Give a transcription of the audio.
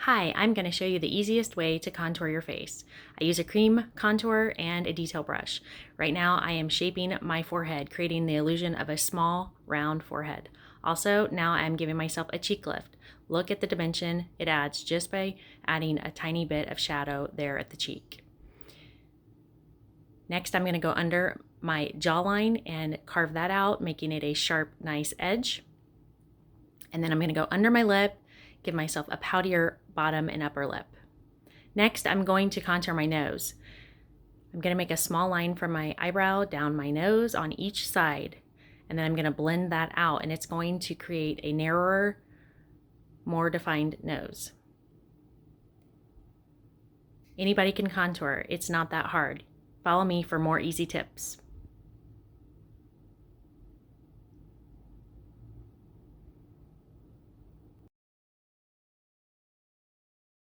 Hi, I'm going to show you the easiest way to contour your face. I use a cream contour and a detail brush. Right now I am shaping my forehead, creating the illusion of a small, round forehead. Also, now I'm giving myself a cheek lift. Look at the dimension it adds just by adding a tiny bit of shadow there at the cheek. Next, I'm going to go under my jawline and carve that out, making it a sharp, nice edge. And then I'm going to go under my lip, give myself a poutier bottom and upper lip. Next, I'm going to contour my nose. I'm going to make a small line from my eyebrow down my nose on each side, and then I'm going to blend that out, and it's going to create a narrower, more defined nose. Anybody can contour. It's not that hard. Follow me for more easy tips.